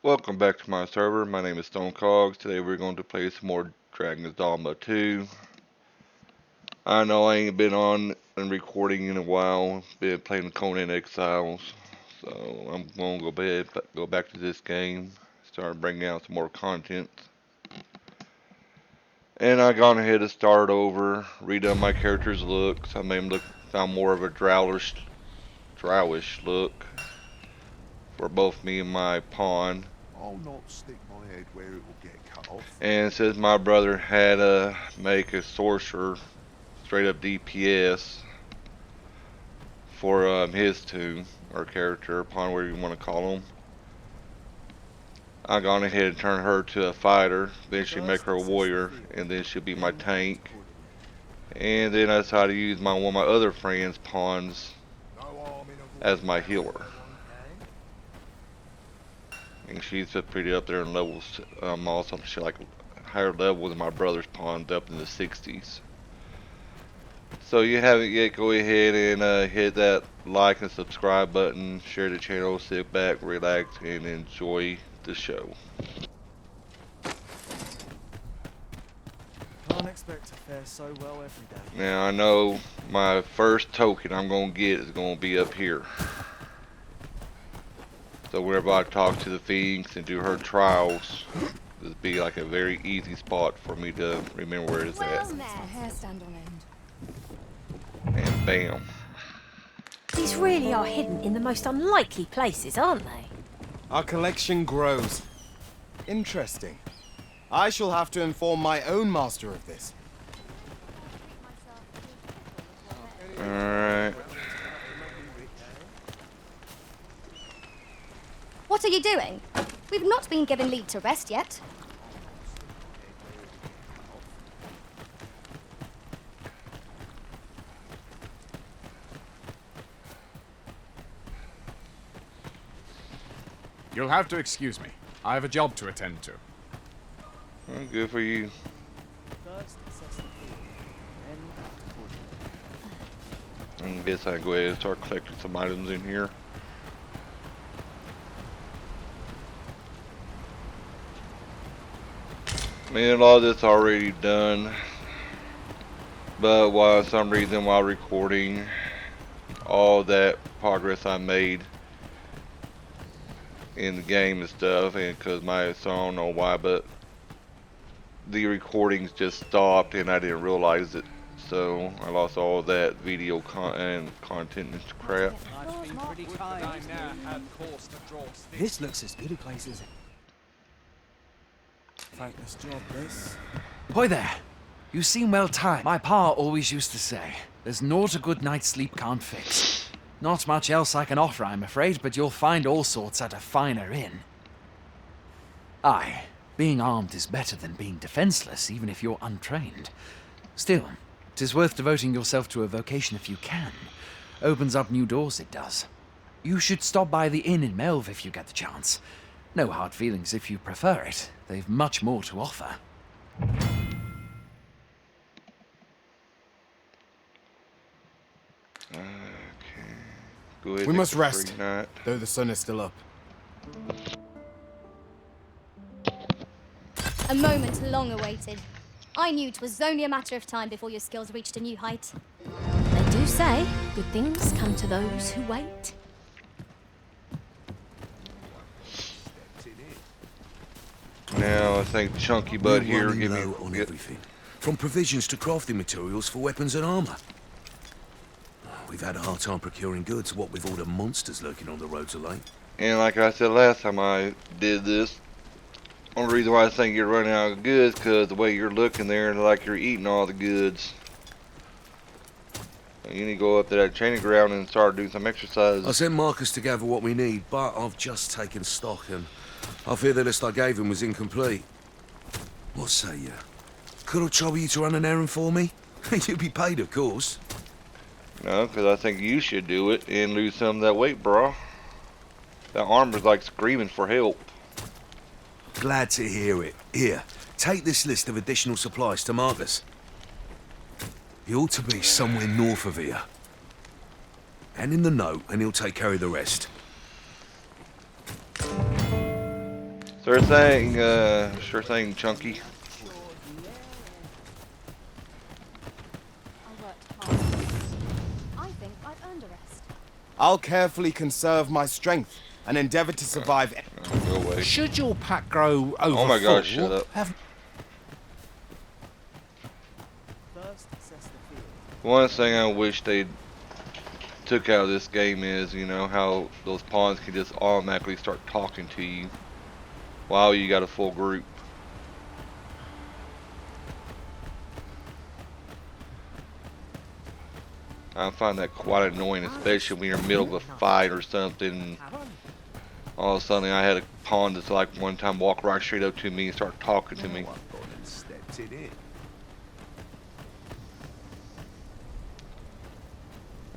Welcome back to my server. My name is Stone Cogs. Today we're going to play some more Dragon's Dogma 2. I know I ain't been on and recording in a while. Been playing Conan Exiles. So I'm going to go back to this game. Start bringing out some more content. And I gone ahead and started over. Redone my character's looks. I made him found more of a drowish look for both me and my pawn. I'll not stick my head where it will get cut off. And it says my brother had to make a sorcerer, straight up DPS, for his tomb, or character, upon whatever you want to call him. I gone ahead and turned her to a fighter, then she make her a warrior, and then she'll be my tank. And then I decided to use one of my other friends' pawns as my healer. And she's pretty up there in levels. Also, she's like higher level than my brother's pawns, up in the 60s. So you haven't yet, go ahead and hit that like and subscribe button. Share the channel. Sit back, relax, and enjoy the show. Can't expect to fare so well every day. Now I know my first token I'm gonna get is gonna be up here. So whenever I talk to the Phoenix and do her trials, this would be like a very easy spot for me to remember where it's at. My hair stand on end. And bam. These really are hidden in the most unlikely places, aren't they? Our collection grows. Interesting. I shall have to inform my own master of this. Alright. What are you doing? We've not been given leave to rest yet. You'll have to excuse me. I have a job to attend to. Well, good for you. I guess I can go ahead and start collecting some items in here. I mean, a lot of this already done, but for some reason while recording, all that progress I made in the game and stuff, and so I don't know why, but the recordings just stopped and I didn't realize it, so I lost all that video content and crap. This looks as good a place as it. Thankless job, this. Hoy there. You seem well tired. My pa always used to say, there's naught a good night's sleep can't fix. Not much else I can offer, I'm afraid, but you'll find all sorts at a finer inn. Aye, being armed is better than being defenseless, even if you're untrained. Still, 'tis worth devoting yourself to a vocation if you can. Opens up new doors, it does. You should stop by the inn in Melve if you get the chance. No hard feelings if you prefer it. They've much more to offer. Okay. Go ahead We and must take a rest, free night. though the sun is still up. A moment long awaited. I knew it was only a matter of time before your skills reached a new height. They do say good things come to those who wait. Now I think Chunky Bud We're here running give low on me everything, from provisions to crafting materials for weapons and armor. We've had a hard time procuring goods, what with all the monsters lurking on the roads of late. And like I said last time I did this, only reason why I think you're running out of goods because the way you're looking there, like you're eating all the goods. You need to go up to that training ground and start doing some exercise. I sent Marcus to gather what we need, but I've just taken stock and I fear the list I gave him was incomplete. What say you? Could I trouble you to run an errand for me? You'd be paid, of course. No, because I think you should do it and lose some of that weight, bro. That armor's like screaming for help. Glad to hear it. Here, take this list of additional supplies to Marcus. He ought to be somewhere north of here. And in the note, and he'll take care of the rest. Sure thing, Chunky. I worked hard. I think I've earned a rest. I'll carefully conserve my strength and endeavor to survive. Go away. Should your pack grow over Oh my gosh, shut up. One thing I wish they took out of this game is, you know, how those pawns can just automatically start talking to you while you got a full group. I find that quite annoying, especially when you're in the middle of a fight or something. All of a sudden, I had a pawn that's like one time walk right straight up to me and start talking to me. Stepped it in.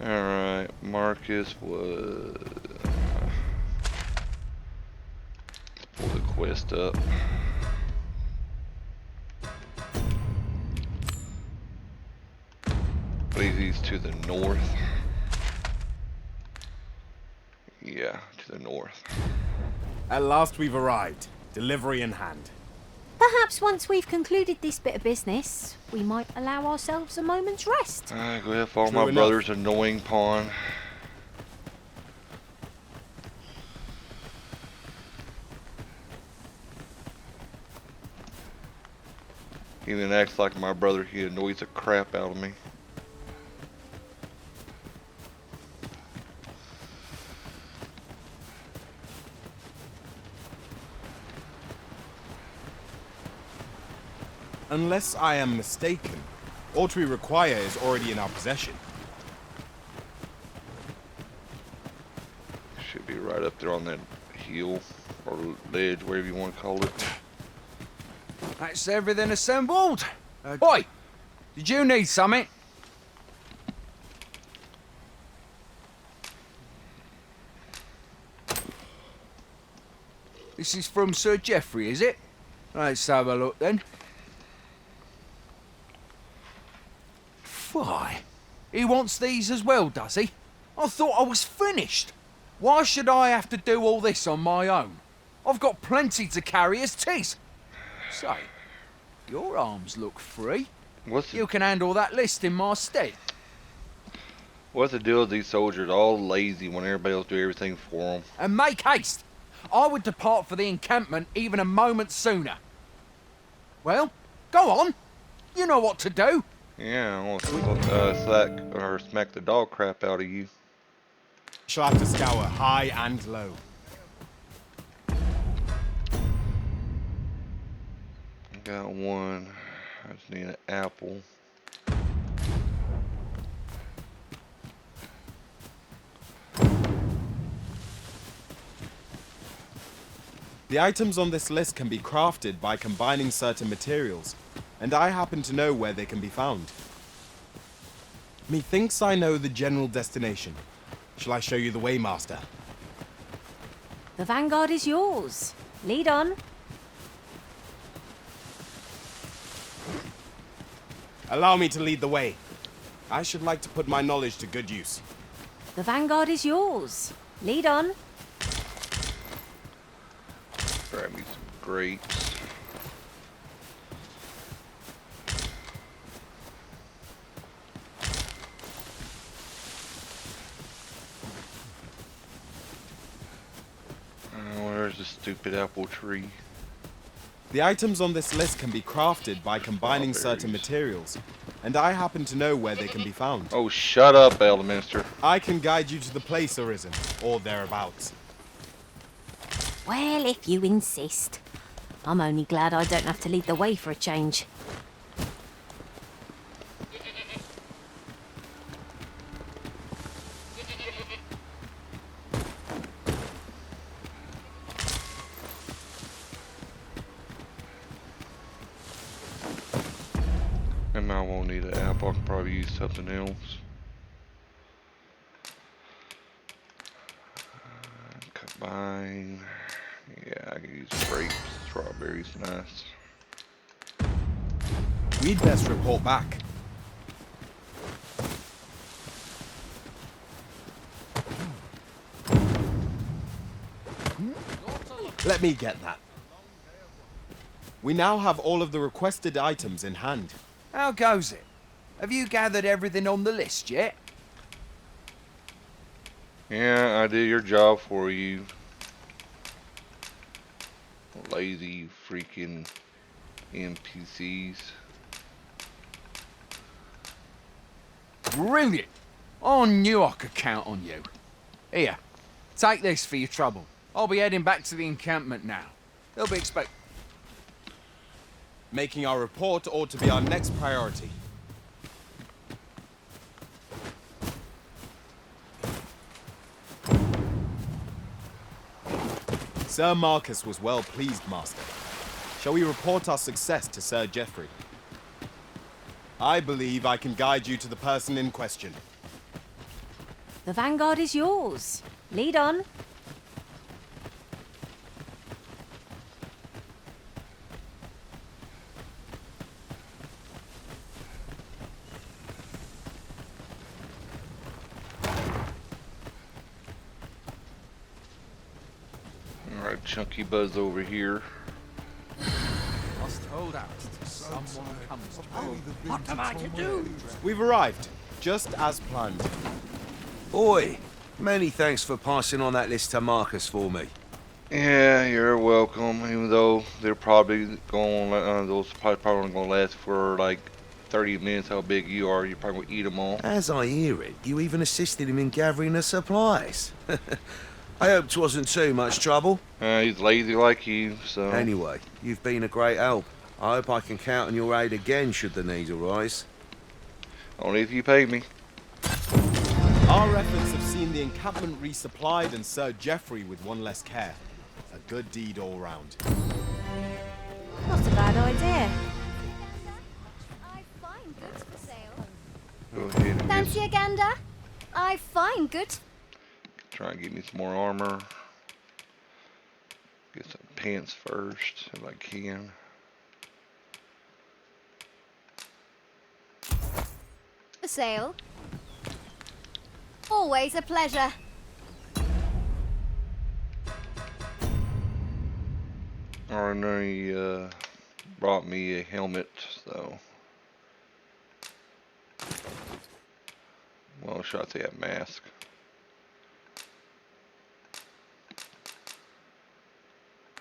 Alright, Marcus was... Pull the quest up. I believe he's to the north. Yeah, to the north. At last we've arrived. Delivery in hand. Perhaps once we've concluded this bit of business, we might allow ourselves a moment's rest. Go ahead, follow True my enough. brother's annoying pawn. He even acts like my brother. He annoys the crap out of me. Unless I am mistaken, what we require is already in our possession. Should be right up there on that hill or ledge, whatever you want to call it. That's everything assembled. Boy, did you need something? This is from Sir Geoffrey, is it? Let's have a look then. Why? He wants these as well, does he? I thought I was finished. Why should I have to do all this on my own? I've got plenty to carry as tis. Say, your arms look free. You can handle that list in my stead. What's the deal with these soldiers? All lazy when everybody else do everything for them. And make haste. I would depart for the encampment even a moment sooner. Well, go on. You know what to do. Yeah, I want to smack the dog crap out of you. Shall have to scour high and low. Got one. I just need an apple. The items on this list can be crafted by combining certain materials, and I happen to know where they can be found. Methinks I know the general destination. Shall I show you the way, Master? The vanguard is yours. Lead on. Allow me to lead the way. I should like to put my knowledge to good use. The vanguard is yours. Lead on. Grab me some grapes. Where's the stupid apple tree? The items on this list can be crafted by combining certain materials, and I happen to know where they can be found. Oh, shut up, Elderminster. I can guide you to the place, Arisen, or thereabouts. Well, if you insist. I'm only glad I don't have to lead the way for a change. And I won't need an apple. I can probably use something else. Combine. Yeah, I can use grapes, strawberries, nice. We'd best report back. Let me get that. We now have all of the requested items in hand. How goes it? Have you gathered everything on the list yet? Yeah, I did your job for you. Lazy freaking NPCs. Brilliant! I knew I could count on you. Here, take this for your trouble. I'll be heading back to the encampment now. They'll be Making our report ought to be our next priority. Sir Marcus was well pleased, Master. Shall we report our success to Sir Geoffrey? I believe I can guide you to the person in question. The vanguard is yours. Lead on. Alright, Chunky Buzz over here. Must hold out till someone comes to me. What am I to do? We've arrived, just as planned. Oi, many thanks for passing on that list to Marcus for me. Yeah, you're welcome. Even though they're probably going, those probably only gonna last for like 30 minutes. How big you are, you're probably gonna eat them all. As I hear it, you even assisted him in gathering the supplies. I hope 'twasn't too much trouble. He's lazy like you, so. Anyway, you've been a great help. I hope I can count on your aid again should the need arise. Only if you pay me. Our efforts have seen the encampment resupplied and Sir Geoffrey with one less care. A good deed all round. Not a bad idea. I find goods for sale. Go ahead and Fancy a gander? I find goods. try and get me some more armor. Get some pants first, if I can. For sale. Always a pleasure. Already brought me a helmet, so. Well, should I say a mask?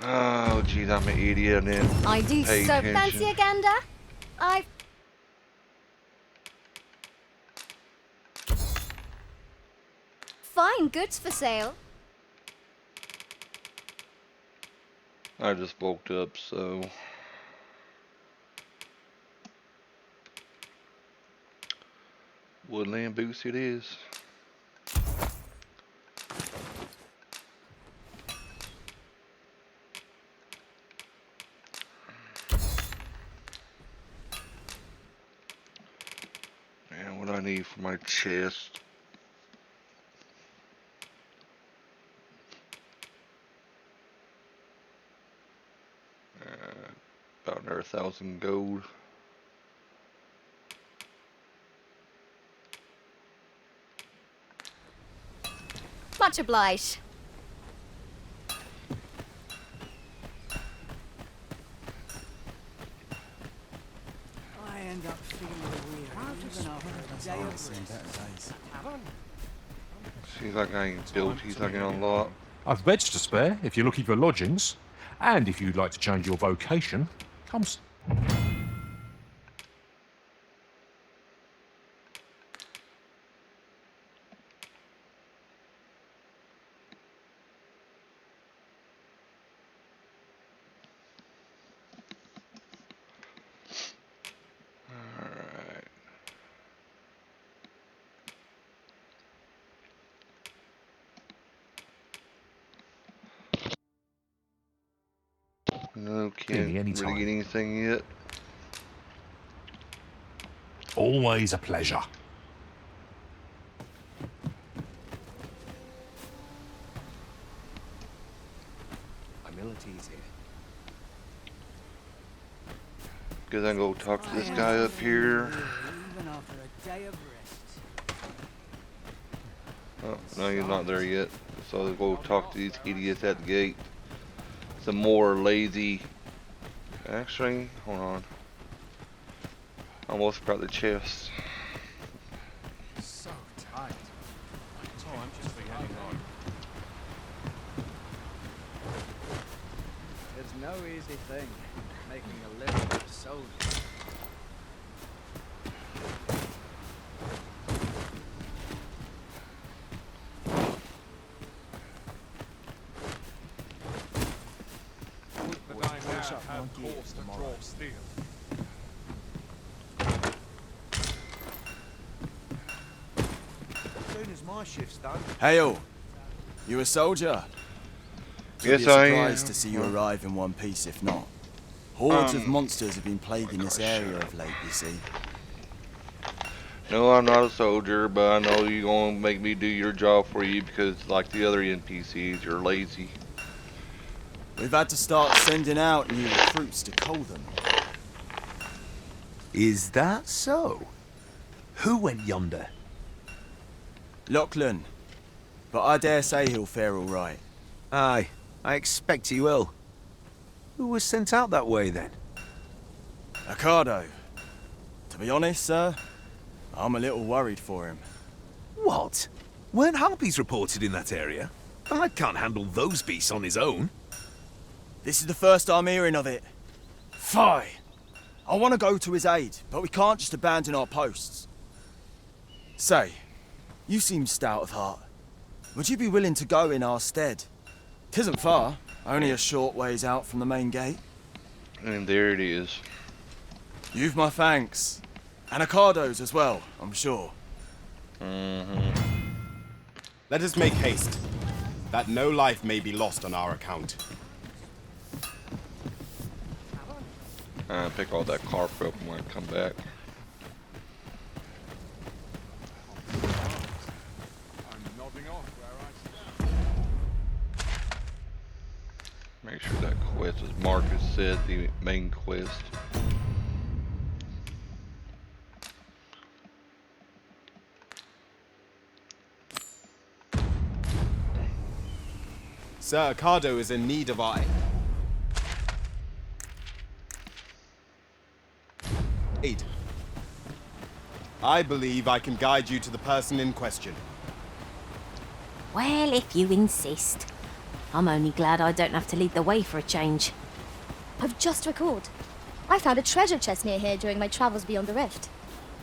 Oh, geez, I'm an idiot. And then I do pay so attention. fancy a gander. I find goods for sale. I just woke up, so. Woodland boots it is. And what I need for my chest. About another 1,000 gold. Much obliged. I end up feeling weird even after a day of rest. Seems like I ain't built, he's like a lot. I've beds to spare if you're looking for lodgings. And if you'd like to change your vocation, come. Alright. No, can't me really anytime. get anything yet. Always a pleasure. Humility's here. Guess I can go talk to this guy up here. Even after a day of rest. Oh, no, he's not there yet. So I'll go talk to these idiots at the gate. Some more lazy Actually, hold on. Almost forgot the chest. So tight. Time just for heading home. It's no easy thing, making a living as a soldier. The day now have course to draw steel. As soon as my shift's done. Hail! You a soldier? Yes, Be a I surprise am. to see you arrive in one piece, if not. Hordes of Um, monsters have been plaguing this area of late, you see. No, I'm not a soldier, but I know you're gonna make me do your job for you because, like the other NPCs, you're lazy. We've had to start sending out new recruits to cull them. Is that so? Who went yonder? Lachlan. But I dare say he'll fare all right. Aye, I expect he will. Who was sent out that way then? Ricardo. To be honest, sir, I'm a little worried for him. What? Weren't harpies reported in that area? I can't handle those beasts on his own. This is the first I'm hearing of it. Fie! I want to go to his aid, but we can't just abandon our posts. Say, you seem stout of heart. Would you be willing to go in our stead? 'Tisn't far, only a short ways out from the main gate. And there it is. You've my thanks. And Ricardo's as well, I'm sure. Let us make haste, that no life may be lost on our account. Pick all that carp up when I come back. I'm nodding off where I stand. Make sure that quest is marked as said the main quest. Sir Ricardo is in need of our aid. I believe I can guide you to the person in question. Well, if you insist. I'm only glad I don't have to lead the way for a change. I've just recalled. I found a treasure chest near here during my travels beyond the rift.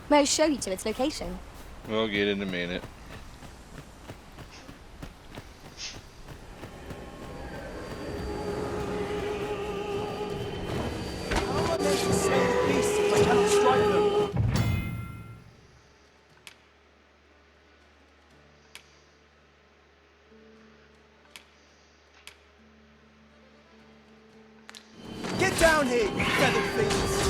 May I show you to its location? We'll get in a minute. How am I meant to slay the beasts if I cannot strike them? Get down here, you feathered thieves!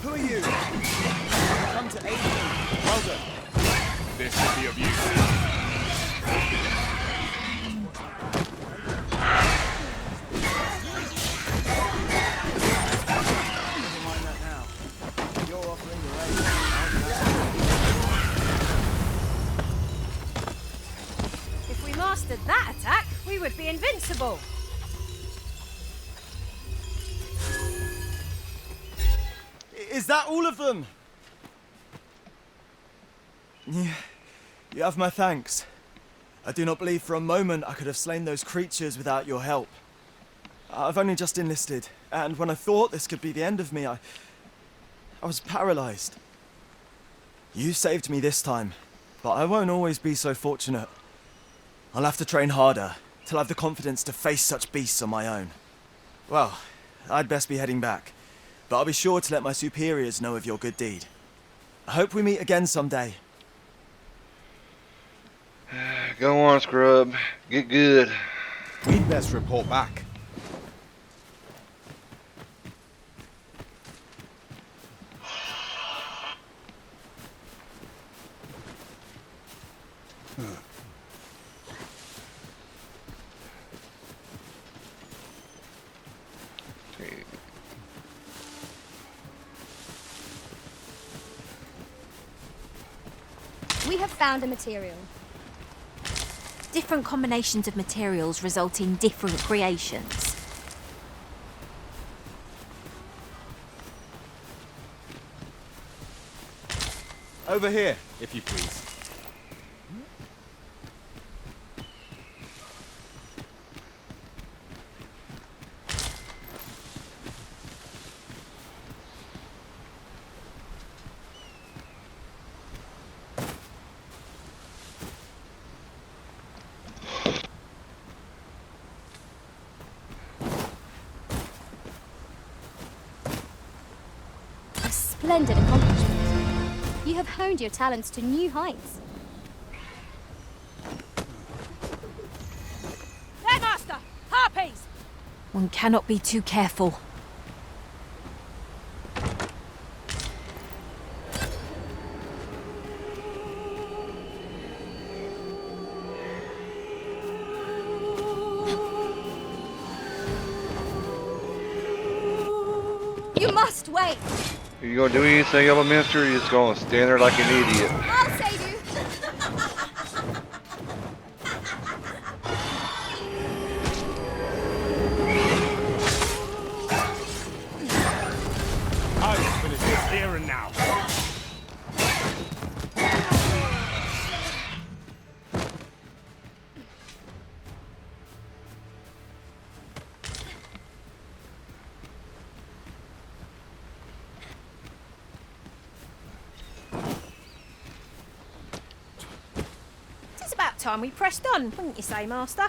Who are you? Come to aid me. Well done. This will be of use. Never mind that now. You're offering your aid. If we mastered that attack, we would be invincible. Is that all of them? You have my thanks. I do not believe for a moment I could have slain those creatures without your help. I've only just enlisted, and when I thought this could be the end of me, I was paralyzed. You saved me this time, but I won't always be so fortunate. I'll have to train harder, till I've the confidence to face such beasts on my own. Well, I'd best be heading back, but I'll be sure to let my superiors know of your good deed. I hope we meet again someday. Go on, scrub. Get good. We'd best report back. Okay. We have found a material. Different combinations of materials result in different creations. Over here, if you please. A splendid accomplishment. You have honed your talents to new heights. There, Master! Harpies! One cannot be too careful. You must wait. Are you gonna do anything, Elementor, or you just gonna stand there like an idiot? I'll save you. I will finish this here and now. It's about time we pressed on, wouldn't you say, Master?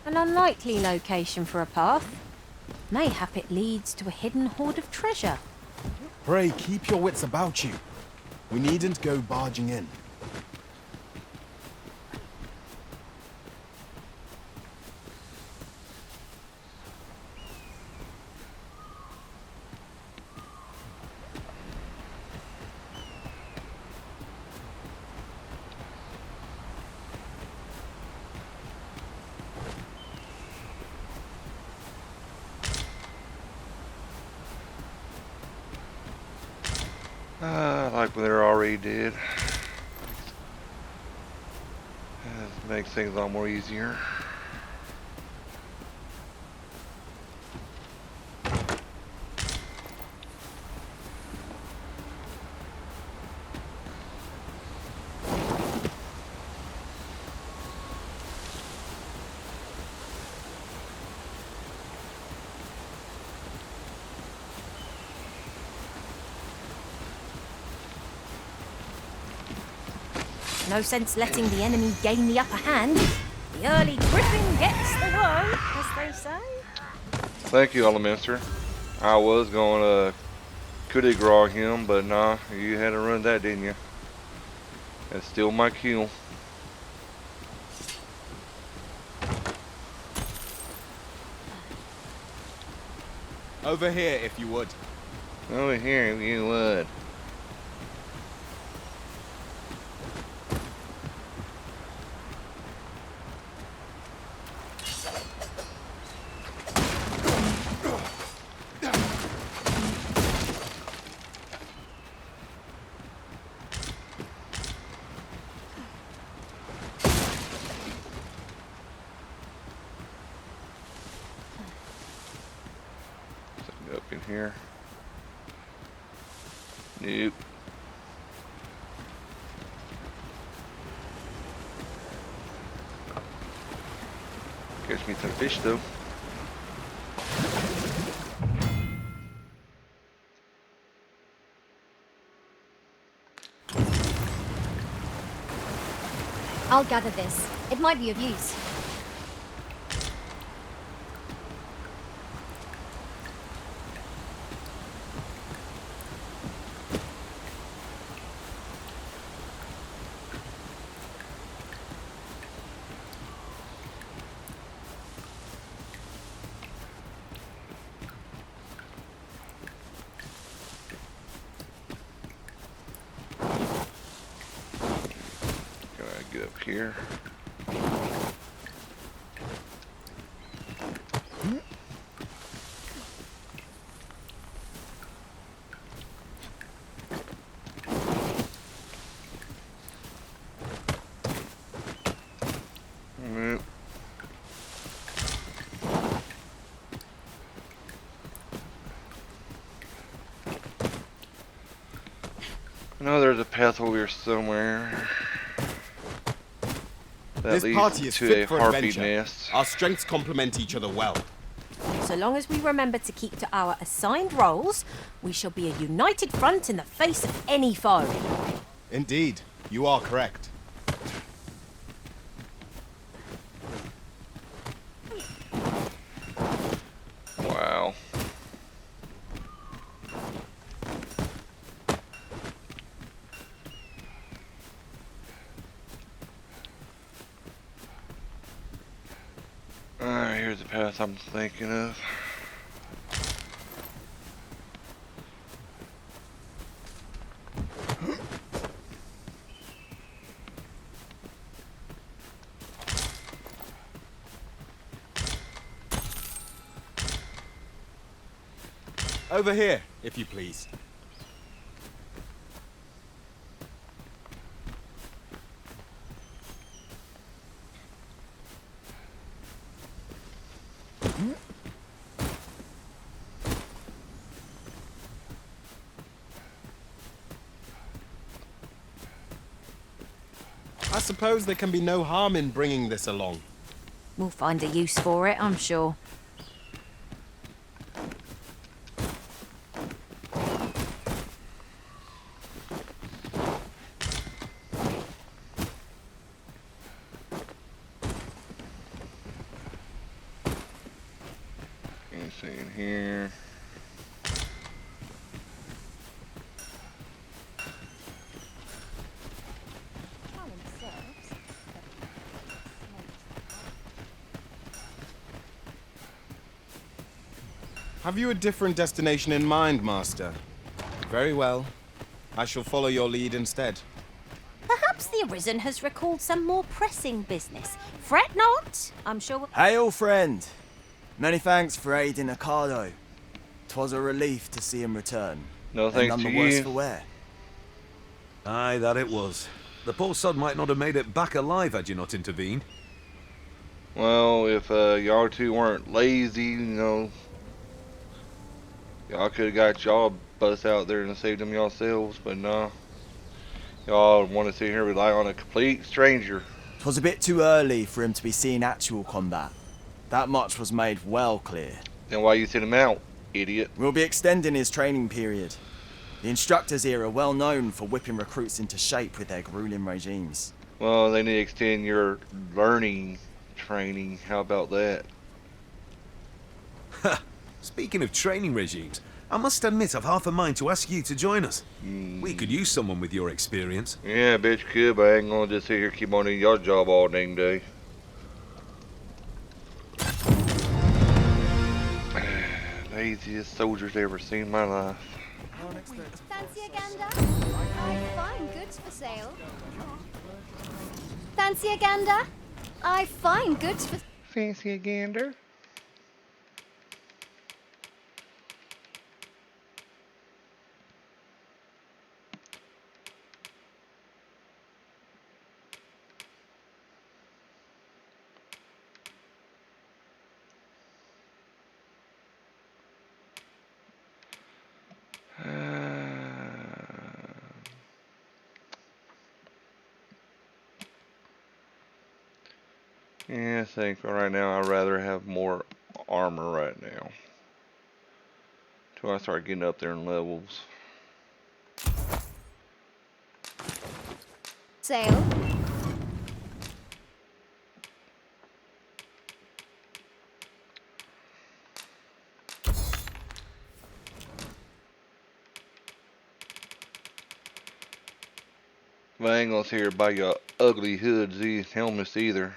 An unlikely location for a path. Mayhap it leads to a hidden hoard of treasure. Pray, keep your wits about you. We needn't go barging in. Like when they're already dead. Makes things a lot more easier. No sense letting the enemy gain the upper hand. The early griffin gets the worm, as they say. Thank you, Elementor. I was gonna coup de grace him, but nah, you had to run that, didn't you? That's still my kill. Over here, if you would. Over here, if you would. Something up in here. Nope. Catch me some fish though. I'll gather this. It might be of use. Gotta get up here. I know there's a path over here somewhere that This leads party is to fit a for harpy adventure. nest. Our strengths complement each other well. So long as we remember to keep to our assigned roles, we shall be a united front in the face of any foe. Indeed, you are correct. Wow. Alright, here's the path I'm thinking of. Over here, if you please. I suppose there can be no harm in bringing this along. We'll find a use for it, I'm sure. Anything in here? Have you a different destination in mind, Master? Very well. I shall follow your lead instead. Perhaps the Arisen has recalled some more pressing business. Fret not, I'm sure. Hail, friend. Many thanks for aiding Ocado. 'Twas a relief to see him return. No And thanks none to the worse you. for wear. Aye, that it was. The poor sod might not have made it back alive had you not intervened. Well, if y'all two weren't lazy, you know, y'all could have got y'all bus out there and saved them yourselves, but no. Y'all want to sit here and rely on a complete stranger. 'Twas a bit too early for him to be seeing actual combat. That much was made well clear. Then why you sent him out, idiot? We'll be extending his training period. The instructors here are well known for whipping recruits into shape with their grueling regimes. Well, they need to extend your learning training. How about that? Speaking of training regimes, I must admit I've half a mind to ask you to join us. We could use someone with your experience. Yeah, I bet you could, but I ain't gonna just sit here and keep on doing your job all dang day. Laziest soldiers ever seen in my life. Fancy a gander? I find goods for sale. Fancy a gander? I find goods for... Fancy a gander? Yeah, I think right now I'd rather have more armor right now. Till I start getting up there in levels. Sale. But I ain't gonna sit here buy your ugly hoods, these helmets either.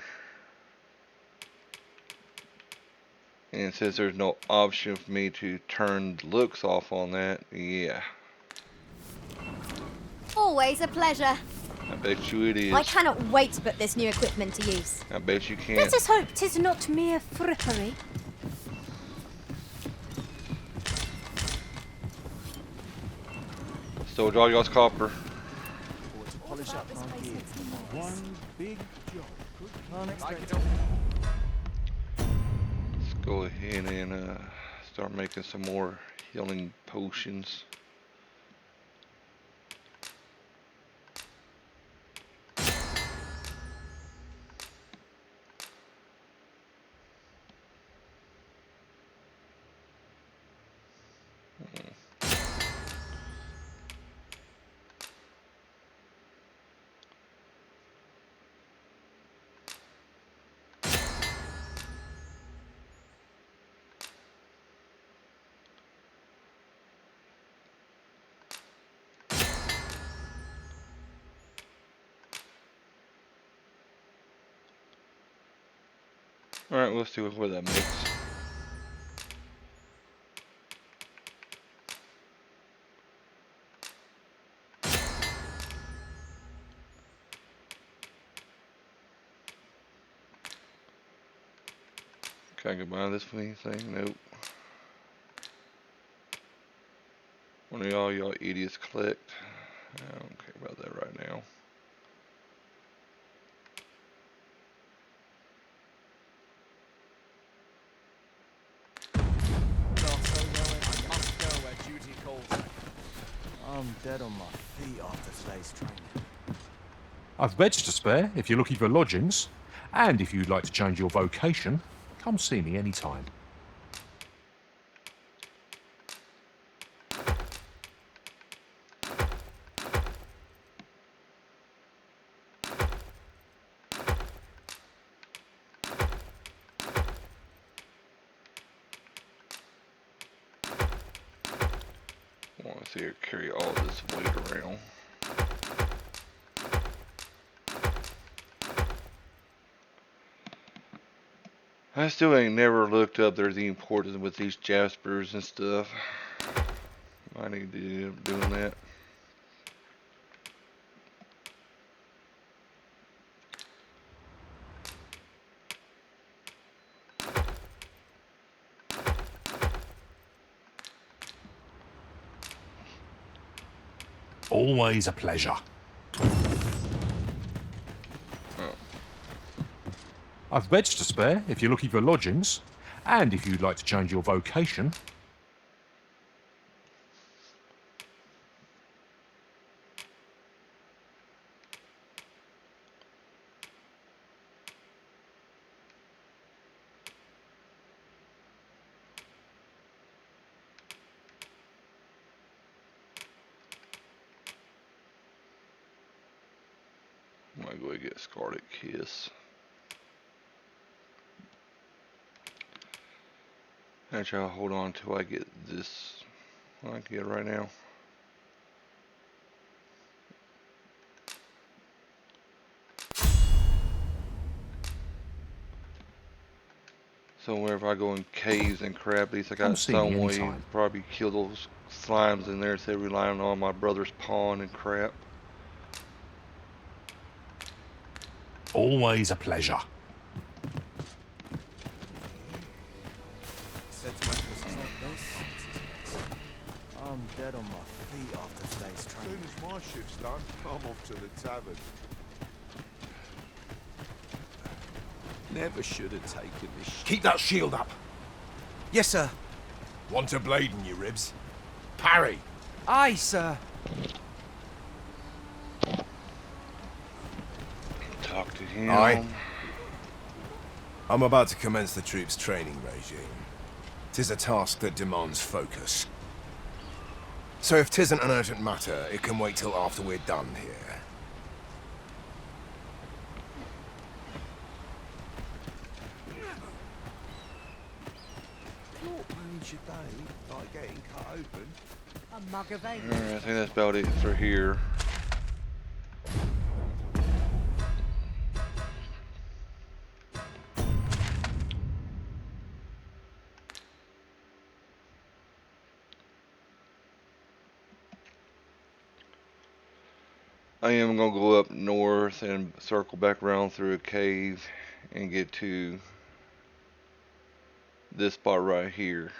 And since there's no option for me to turn the looks off on that, yeah. Always a pleasure. I bet you it is. I cannot wait to put this new equipment to use. I bet you can't. Let us hope 'tis not mere frippery. Stole all y'all's copper. Polish up my gear. One big job. Let's go ahead and start making some more healing potions. Alright, let's see what that makes. Can I combine this with anything? Nope. One of y'all idiots clicked. I don't care about that right now. I'm dead on my feet after today's training. I've beds to spare if you're looking for lodgings, and if you'd like to change your vocation, come see me anytime. I want to see her carry all this weight around. I still ain't never looked up there's the importance with these jaspers and stuff. I need to end up doing that. Always a pleasure. I've beds to spare if you're looking for lodgings, and if you'd like to change your vocation. I might go ahead and get Scarlet Kiss. Actually, I'll hold on till I get this. I can get it right now. So wherever I go in caves and crap, at least I got some way to probably kill those slimes in there instead of relying on my brother's pawn and crap. Always a pleasure. I'm dead on my feet after today's training. As soon as my shift's done, I'm off to the tavern. Never should have taken this. Keep that shield up. Yes, sir. Want a blade in your ribs? Parry. Aye, sir. Talk to him. Aye. I'm about to commence the troops' training regime. 'Tis a task that demands focus. So if 'tisn't an urgent matter, it can wait till after we're done here. Like getting cut open. A mug of ale. Alright, I think that's about it for here. I am going to go up north and circle back around through a cave and get to this spot right here.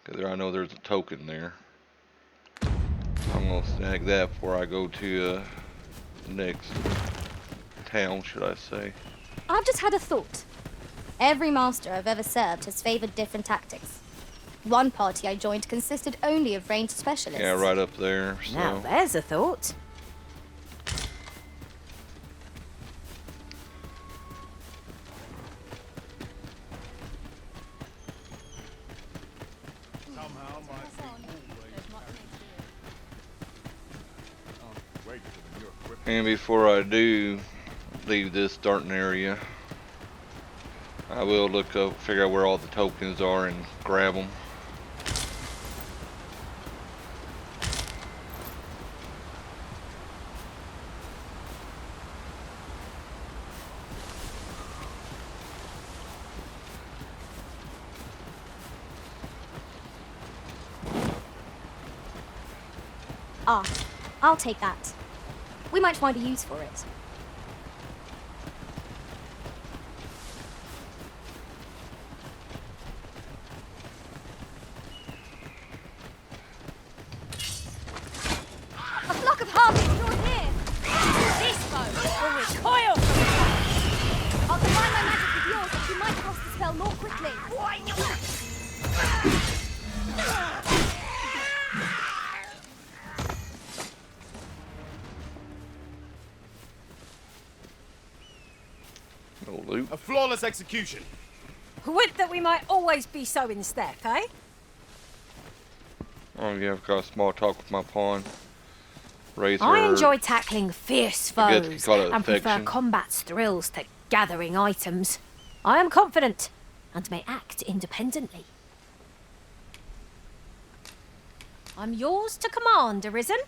Because I know there's a token there. I'm going to snag that before I go to the next town, should I say. I've just had a thought. Every master I've ever served has favored different tactics. One party I joined consisted only of ranged specialists. Yeah, right up there. So. Now there's a thought. And before I do leave this starting area, I will look up, figure out where all the tokens are and grab them. Ah, I'll take that. We might find a use for it. A flock of harpies drawn here! This bow will recoil from attack! I'll combine my magic with yours, and you might cast the spell more quickly. No loot. A flawless execution. Would that we might always be so in step, eh? Oh yeah, I've got a small talk with my pawn. Raise her. I enjoy tackling fierce I guess you foes call it and prefer affection. combat's thrills to gathering items. I am confident and may act independently. I'm yours to command, Arisen.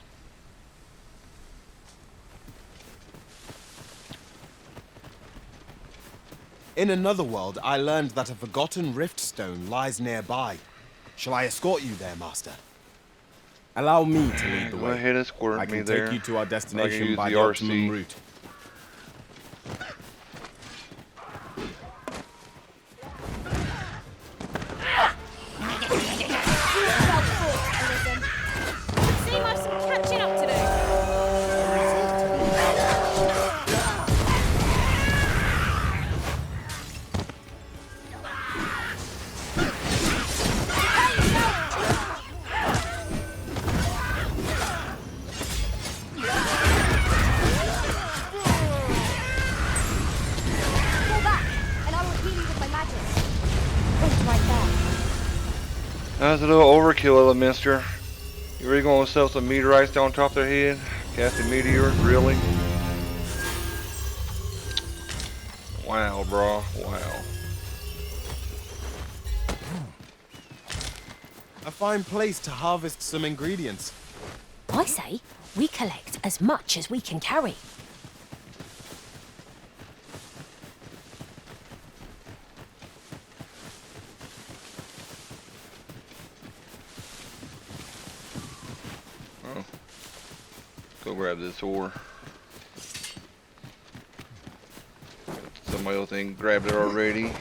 In another world, I learned that a forgotten rift stone lies nearby. Shall I escort you there, Master? Allow me to lead the Go way. ahead, escort I me can there. take you to our I can destination use by the the RC. optimum route. Seem I've some catching up to do. Fall back, and I will heal you with my magic. Wait right there. That's a little overkill, mister. You really gonna sell some meteorites down top of their head? Casting meteors, really? Wow, bro. Wow. A fine place to harvest some ingredients. I say we collect as much as we can carry. Oh. Go grab this ore. Somebody else ain't grabbed it already.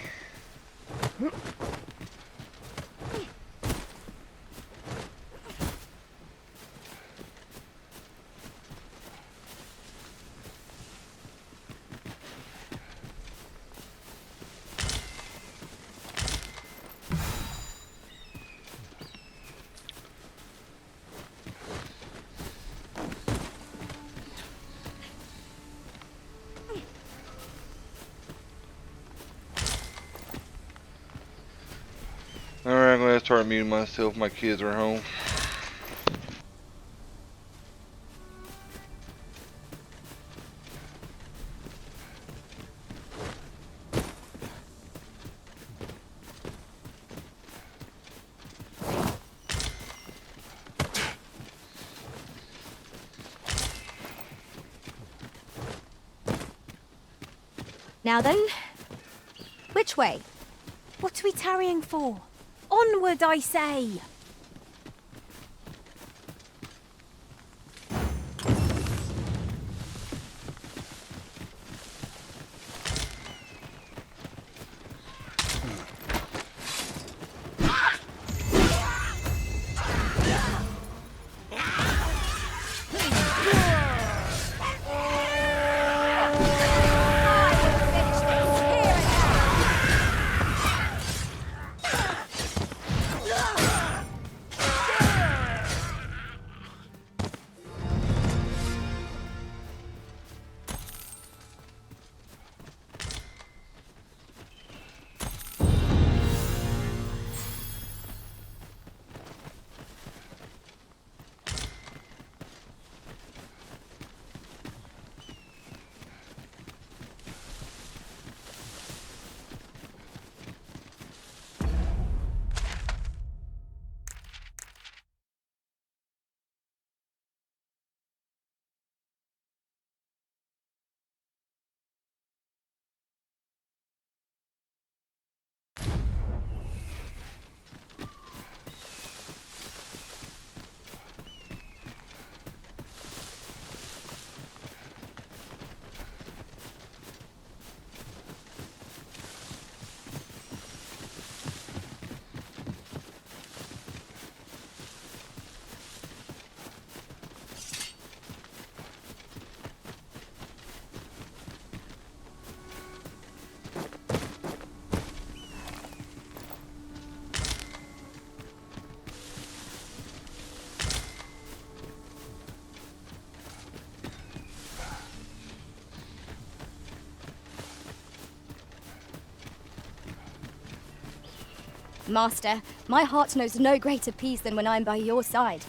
Alright, I'm gonna start muting myself. My kids are home. Now then, which way? What are we tarrying for? Onward, I say! Master, my heart knows no greater peace than when I'm by your side.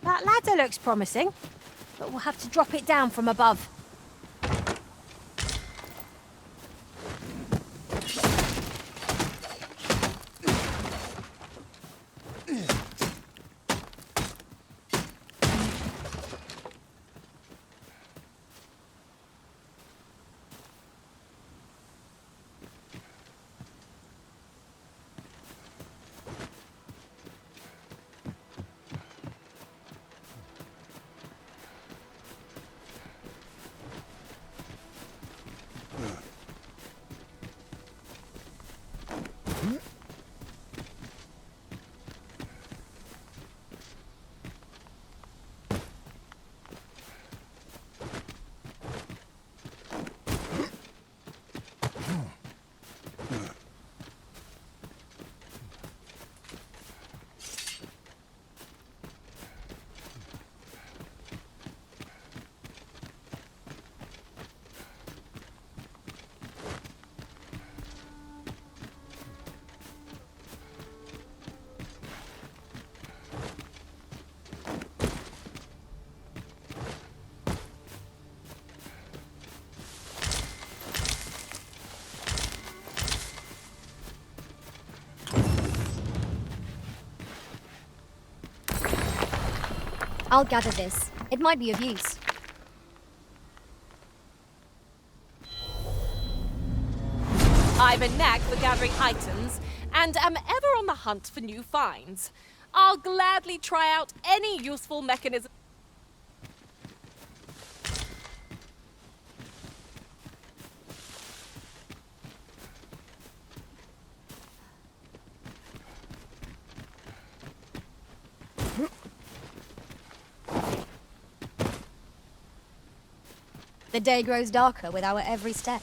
That ladder looks promising, but we'll have to drop it down from above. I'll gather this. It might be of use. I've a knack for gathering items, and am ever on the hunt for new finds. I'll gladly try out any useful mechanism. The day grows darker with our every step.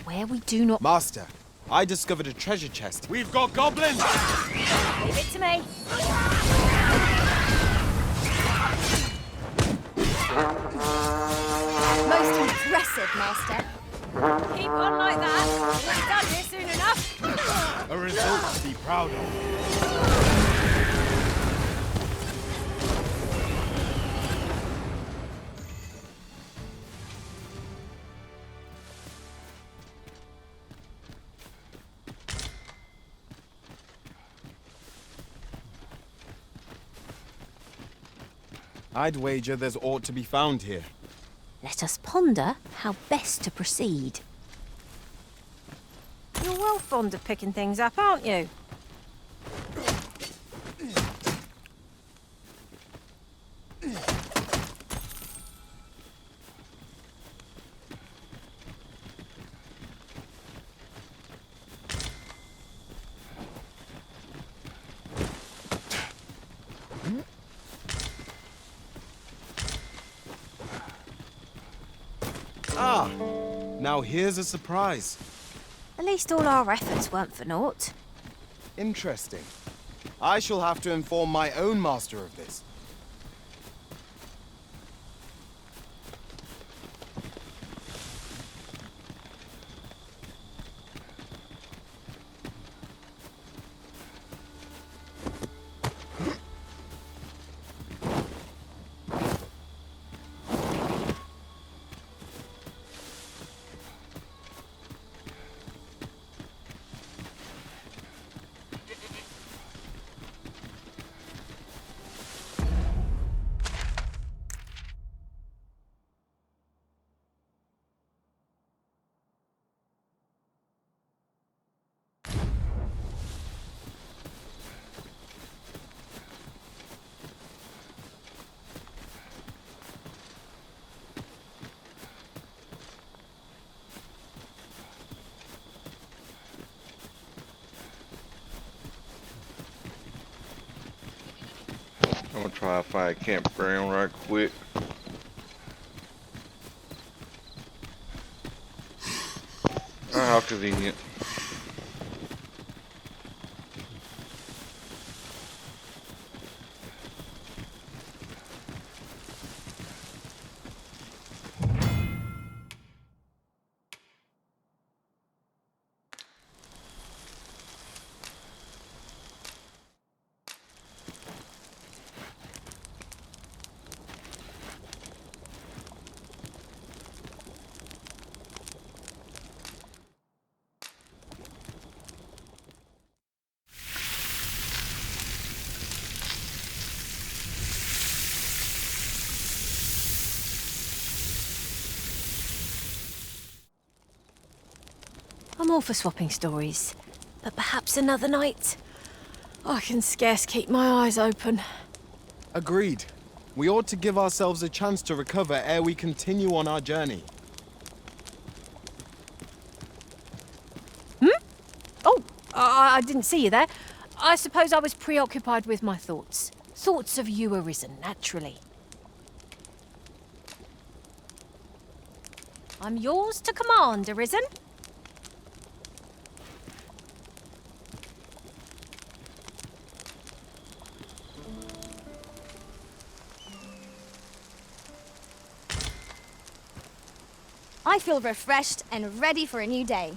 Where we do not... Master, I discovered a treasure chest. We've got goblins! Leave it to me. Most impressive, Master. Keep on like that. We'll be done here soon enough. A result to be proud of. I'd wager there's aught to be found here. Let us ponder how best to proceed. You're well fond of picking things up, aren't you? Ah, now here's a surprise. At least all our efforts weren't for naught. Interesting. I shall have to inform my own master of this. I'm gonna try to find a campground right quick. How convenient. I'm all for swapping stories, but perhaps another night. I can scarce keep my eyes open. Agreed. We ought to give ourselves a chance to recover ere we continue on our journey. Oh, I didn't see you there. I suppose I was preoccupied with my thoughts. Thoughts of you arisen, naturally. I'm yours to command, Arisen. I feel refreshed and ready for a new day.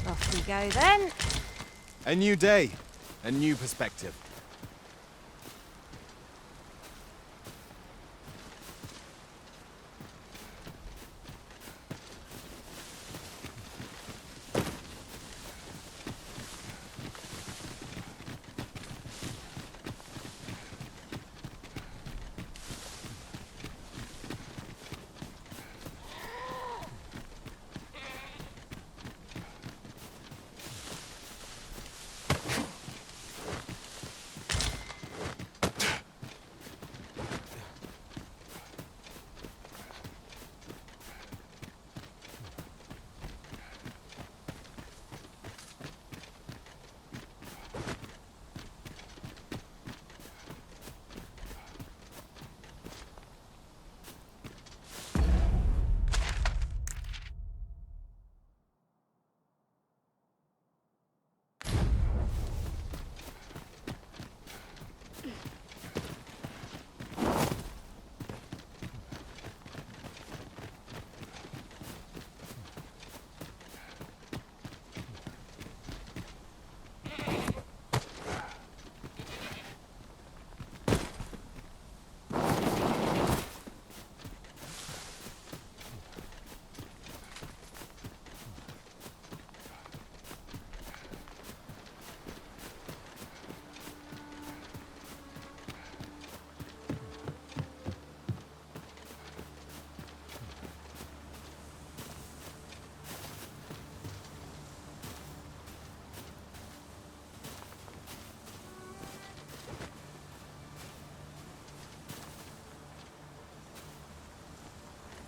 Off we go then. A new day, a new perspective.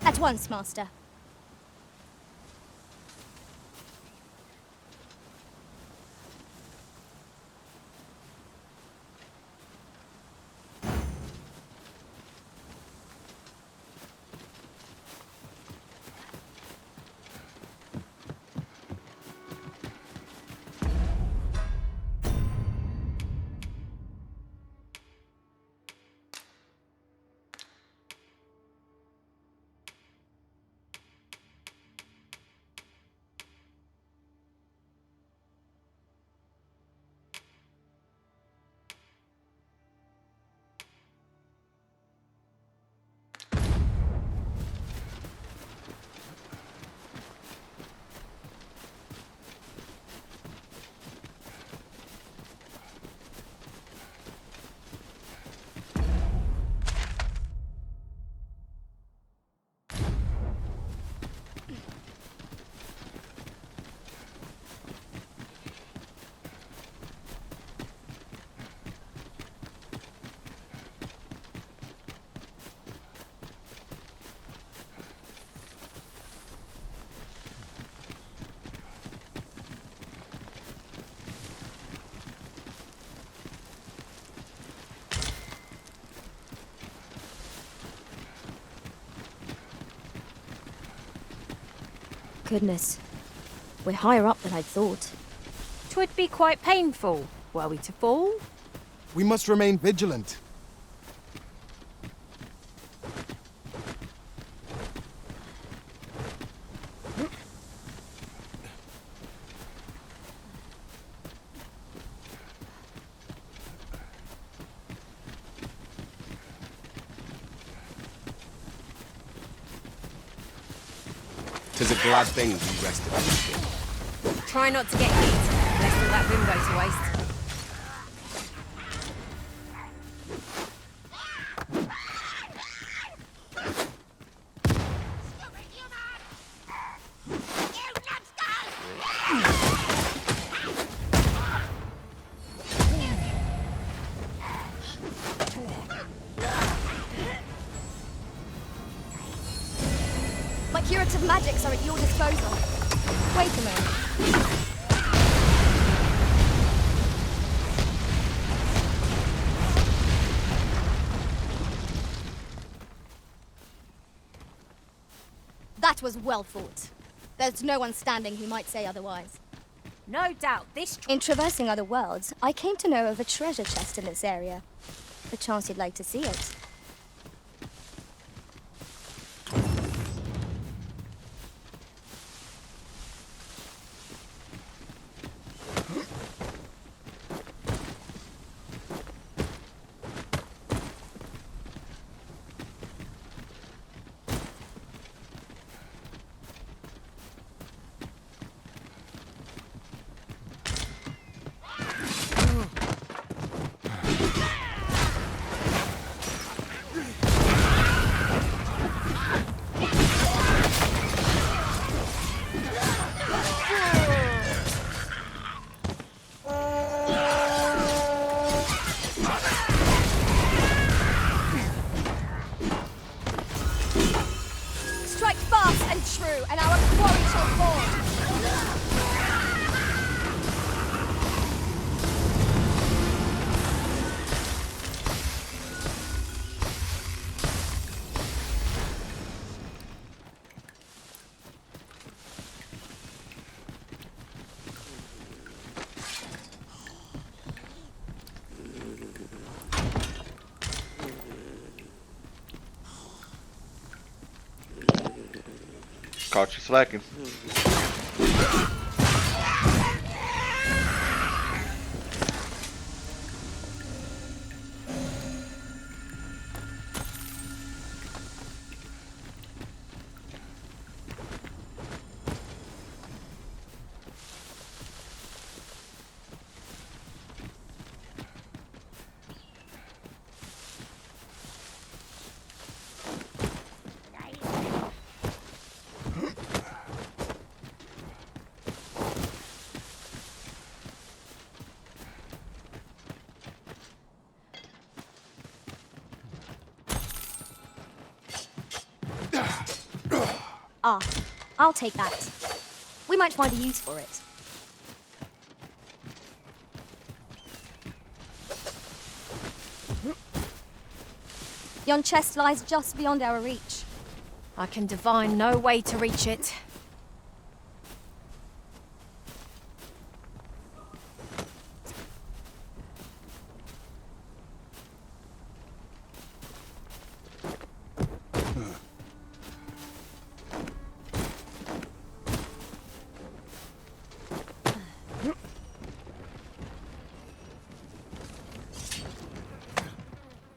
At once, Master. Goodness. We're higher up than I'd thought. 'Twould be quite painful, were we to fall. We must remain vigilant. Tis a glad thing we rested. Try not to get hit, lest all that room go to waste. My curative magics are at your disposal. Wait a moment. That was well fought. There's no one standing who might say otherwise. No doubt this... In traversing other worlds, I came to know of a treasure chest in this area. Perchance you'd like to see it. Strike fast and true, and our quarry shall fall. Caught you slacking. Ah, I'll take that. We might find a use for it. Yon chest lies just beyond our reach. I can divine no way to reach it.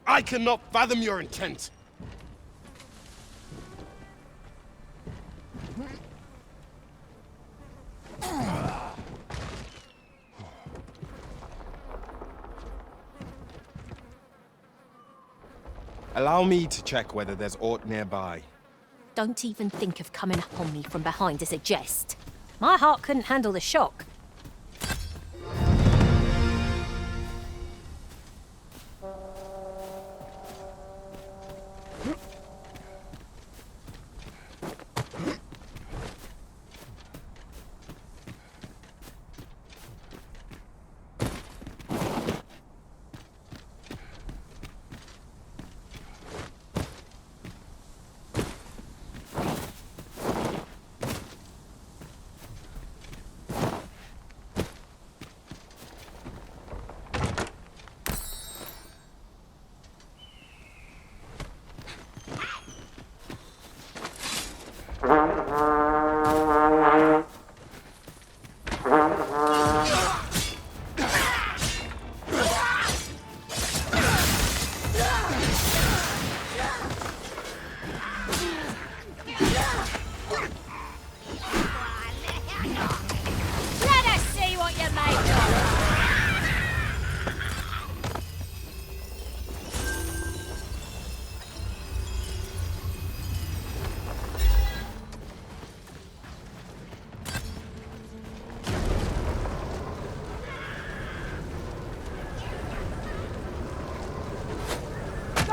I cannot fathom your intent. Allow me to check whether there's aught nearby. Don't even think of coming up on me from behind as a jest. My heart couldn't handle the shock.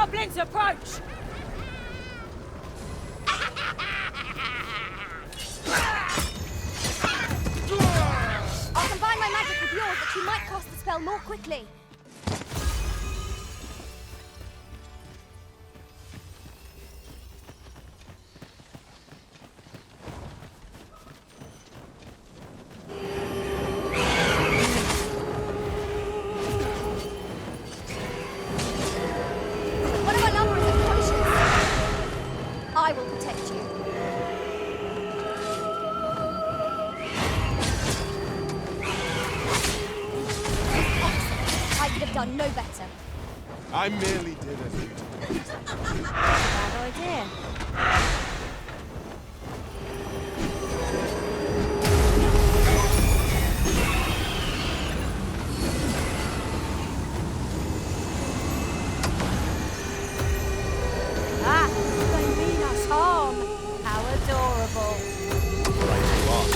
Goblins approach! I'll combine my magic with yours, but you might cast the spell more quickly. One of our number is unconscious. I will protect you. I could have done no better. I merely did as you told me. Bad idea. Ah, they mean us harm. How adorable. Right you are.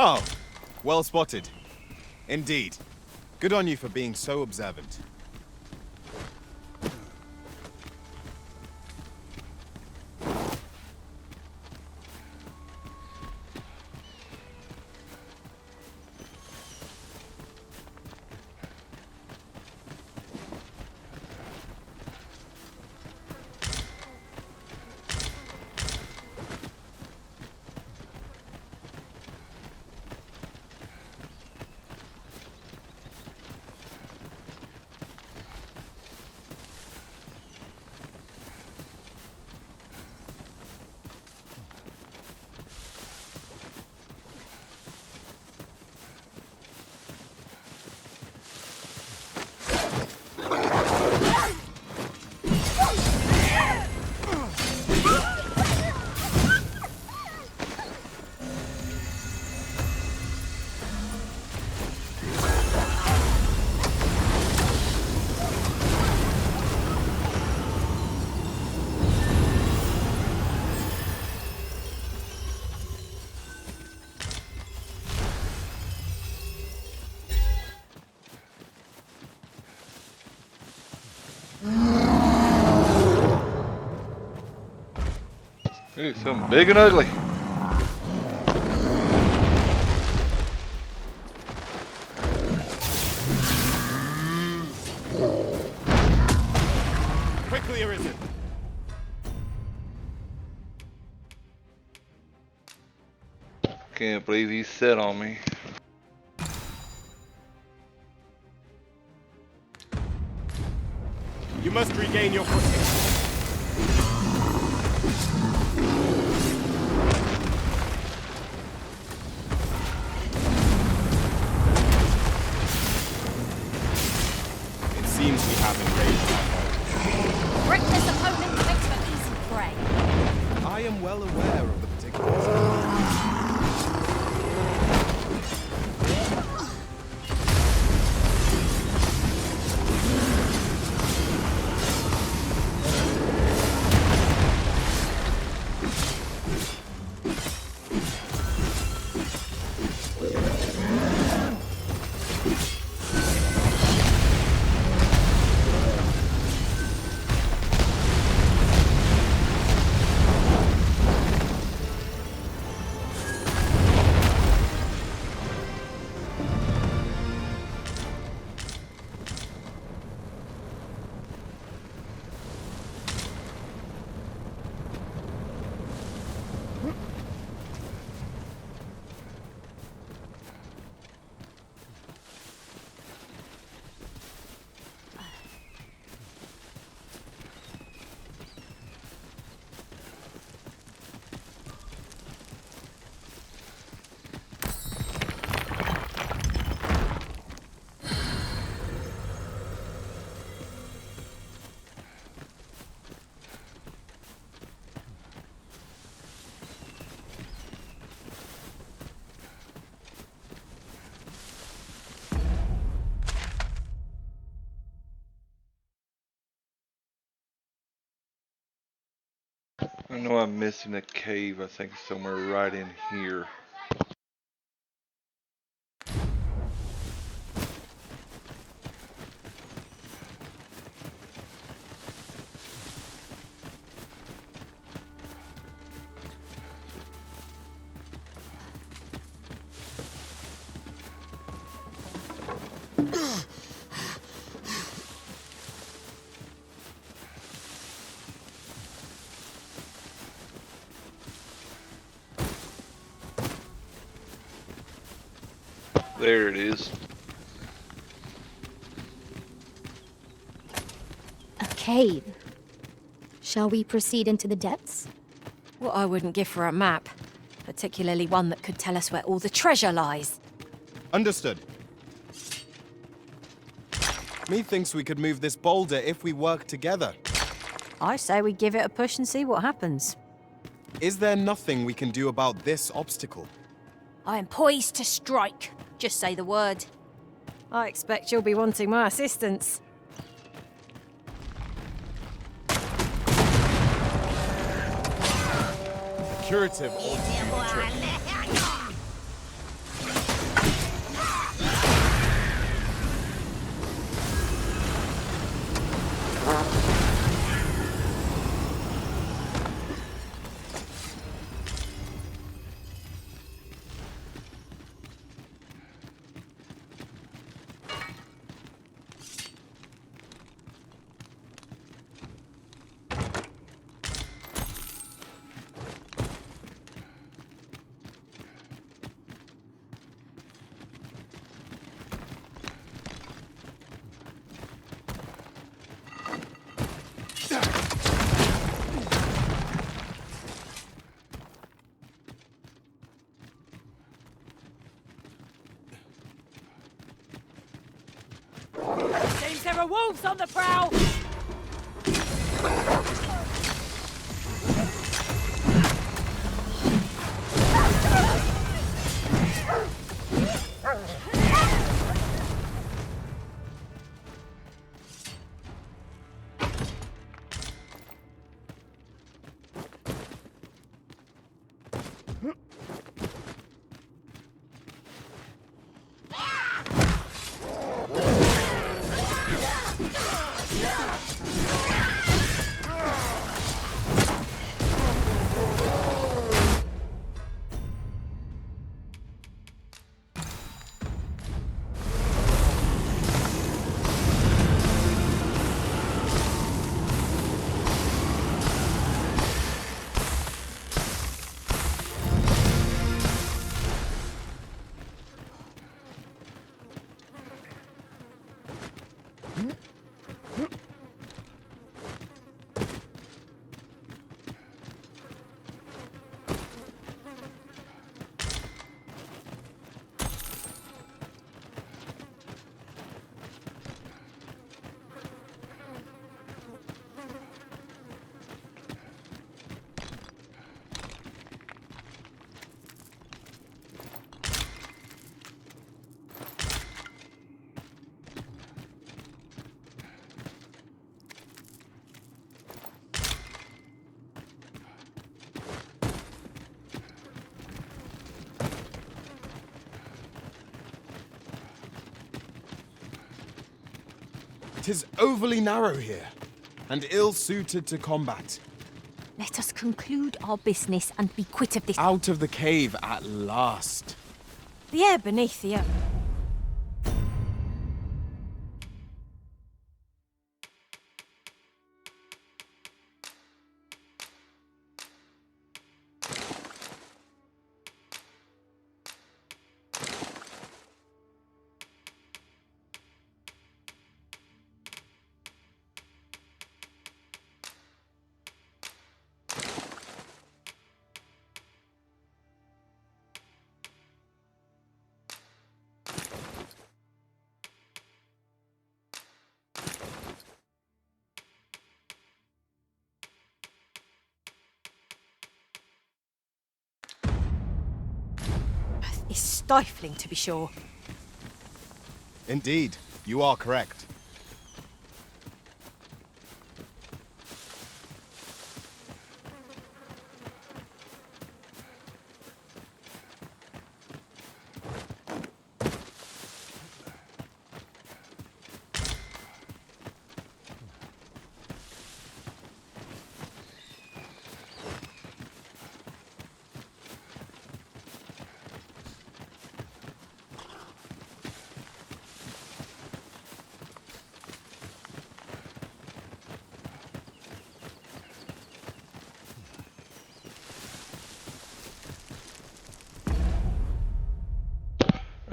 Oh, well spotted. Indeed. Good on you for being so observant. Ooh, something big and ugly. Quickly arisen. Can't believe he set on me. You must regain your footing. It seems we have invaded our home. Reckless opponent makes for easy prey. I am well aware of the particulars. know I'm missing a cave. I think somewhere right in here. There it is. A cave. Shall we proceed into the depths? What I wouldn't give for a map, particularly one that could tell us where all the treasure lies. Understood. Methinks we could move this boulder if we work together. I say we give it a push and see what happens. Is there nothing we can do about this obstacle? I am poised to strike. Just say the word. I expect you'll be wanting my assistance. Curative or trick. Seems there are wolves on the prowl! Tis overly narrow here, and ill-suited to combat. Let us conclude our business and be quit of this. Out of the cave at last. The air beneath the earth. Is stifling, to be sure. Indeed, you are correct.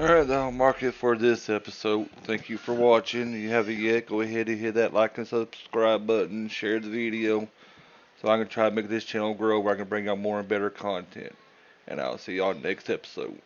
Alright, that'll mark it for this episode. Thank you for watching. If you haven't yet, go ahead and hit that like and subscribe button. Share the video so I can try to make this channel grow where I can bring out more and better content. And I'll see y'all next episode.